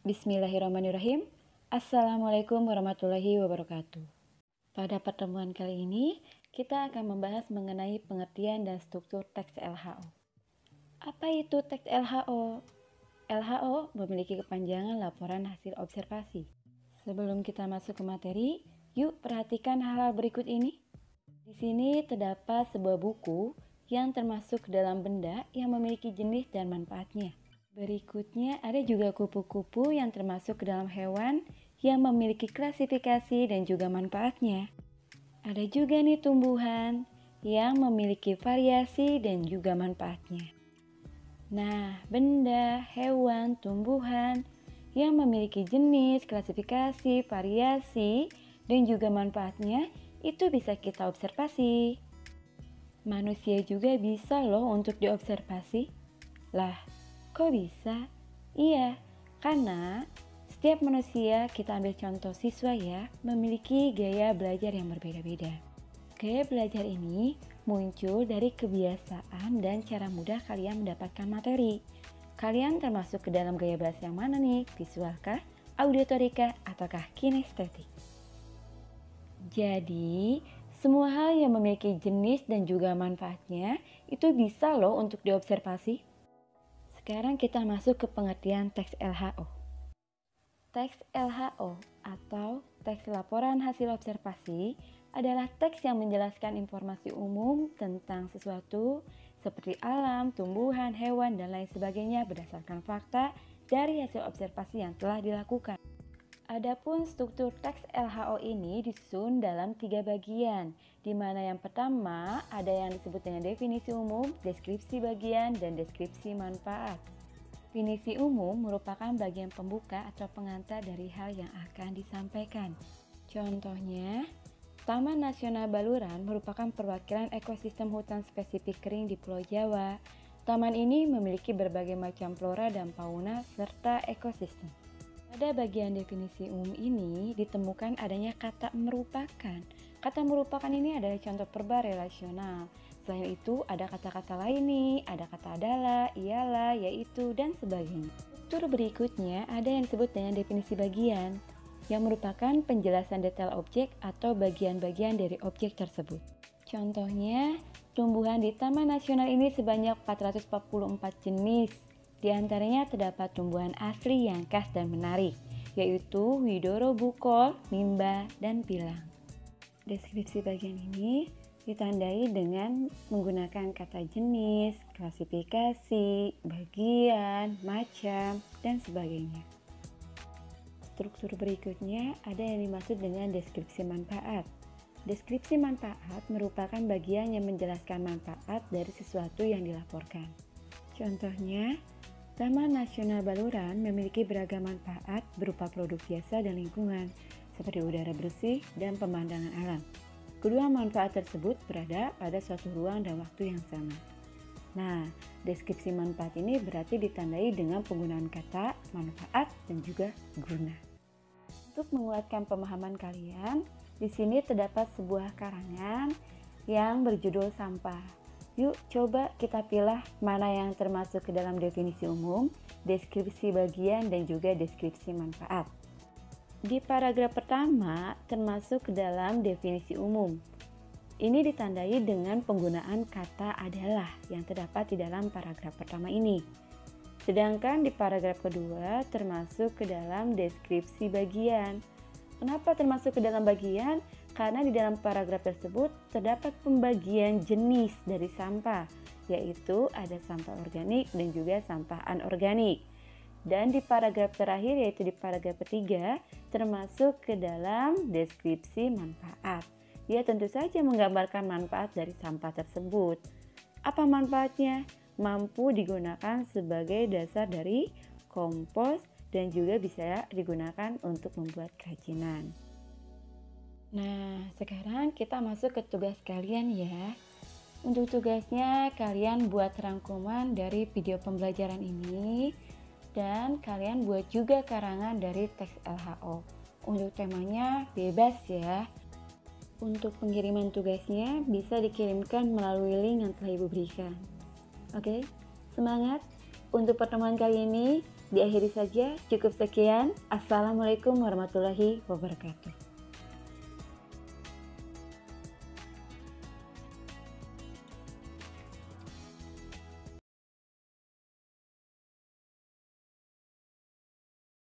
Bismillahirrahmanirrahim. Assalamualaikum warahmatullahi wabarakatuh. Pada pertemuan kali ini, kita akan membahas mengenai pengertian dan struktur teks LHO. Apa itu teks LHO? LHO memiliki kepanjangan laporan hasil observasi. Sebelum kita masuk ke materi, yuk perhatikan hal-hal berikut ini. Di sini terdapat sebuah buku yang termasuk dalam benda yang memiliki jenis dan manfaatnya. Berikutnya ada juga kupu-kupu yang termasuk ke dalam hewan yang memiliki klasifikasi dan juga manfaatnya. Ada juga nih tumbuhan yang memiliki variasi dan juga manfaatnya. Nah, benda, hewan, tumbuhan yang memiliki jenis, klasifikasi, variasi, dan juga manfaatnya itu bisa kita observasi. Manusia juga bisa loh untuk diobservasi. Lah, kok bisa? Iya, karena setiap manusia, kita ambil contoh siswa ya, memiliki gaya belajar yang berbeda-beda. Gaya belajar ini muncul dari kebiasaan dan cara mudah kalian mendapatkan materi. Kalian termasuk ke dalam gaya belajar yang mana nih? Visualkah, auditorikah, ataukah kinestetik? Jadi, semua hal yang memiliki jenis dan juga manfaatnya itu bisa loh untuk diobservasi. Sekarang kita masuk ke pengertian teks LHO. Teks LHO atau teks laporan hasil observasi adalah teks yang menjelaskan informasi umum tentang sesuatu seperti alam, tumbuhan, hewan, dan lain sebagainya berdasarkan fakta dari hasil observasi yang telah dilakukan. Adapun struktur teks LHO ini disusun dalam 3 bagian, di mana yang pertama ada yang disebut dengan definisi umum, deskripsi bagian, dan deskripsi manfaat. Definisi umum merupakan bagian pembuka atau pengantar dari hal yang akan disampaikan. Contohnya, Taman Nasional Baluran merupakan perwakilan ekosistem hutan spesifik kering di Pulau Jawa. Taman ini memiliki berbagai macam flora dan fauna serta ekosistem. Pada bagian definisi umum ini ditemukan adanya kata merupakan. Kata merupakan ini adalah contoh verba relasional. Selain itu ada kata-kata lain nih, ada kata adalah, iyalah, yaitu, dan sebagainya. Struktur berikutnya ada yang disebut dengan definisi bagian, yang merupakan penjelasan detail objek atau bagian-bagian dari objek tersebut. Contohnya, tumbuhan di Taman Nasional ini sebanyak 444 jenis. Di antaranya terdapat tumbuhan asli yang khas dan menarik, yaitu widoro bukol, mimba, dan pilang. Deskripsi bagian ini ditandai dengan menggunakan kata jenis, klasifikasi, bagian, macam, dan sebagainya. Struktur berikutnya ada yang dimaksud dengan deskripsi manfaat. Deskripsi manfaat merupakan bagian yang menjelaskan manfaat dari sesuatu yang dilaporkan. Contohnya, Taman Nasional Baluran memiliki beragam manfaat berupa produk biasa dan lingkungan, seperti udara bersih dan pemandangan alam. Kedua manfaat tersebut berada pada suatu ruang dan waktu yang sama. Nah, deskripsi manfaat ini berarti ditandai dengan penggunaan kata, manfaat, dan juga guna. Untuk menguatkan pemahaman kalian, di sini terdapat sebuah karangan yang berjudul Sampah. Yuk coba kita pilih mana yang termasuk ke dalam definisi umum, deskripsi bagian, dan juga deskripsi manfaat. Di paragraf pertama termasuk ke dalam definisi umum. Ini ditandai dengan penggunaan kata adalah yang terdapat di dalam paragraf pertama ini. Sedangkan di paragraf kedua termasuk ke dalam deskripsi bagian. Kenapa termasuk ke dalam bagian? Karena di dalam paragraf tersebut terdapat pembagian jenis dari sampah, yaitu ada sampah organik dan juga sampah anorganik. Dan di paragraf terakhir, yaitu di paragraf ketiga, termasuk ke dalam deskripsi manfaat. Dia tentu saja menggambarkan manfaat dari sampah tersebut. Apa manfaatnya? Mampu digunakan sebagai dasar dari kompos dan juga bisa digunakan untuk membuat kerajinan. Nah, sekarang kita masuk ke tugas kalian ya. Untuk tugasnya, kalian buat rangkuman dari video pembelajaran ini dan kalian buat juga karangan dari teks LHO. Untuk temanya bebas ya. Untuk pengiriman tugasnya bisa dikirimkan melalui link yang telah Ibu berikan. Oke, semangat. Untuk pertemuan kali ini, diakhiri saja. Cukup sekian. Assalamualaikum warahmatullahi wabarakatuh.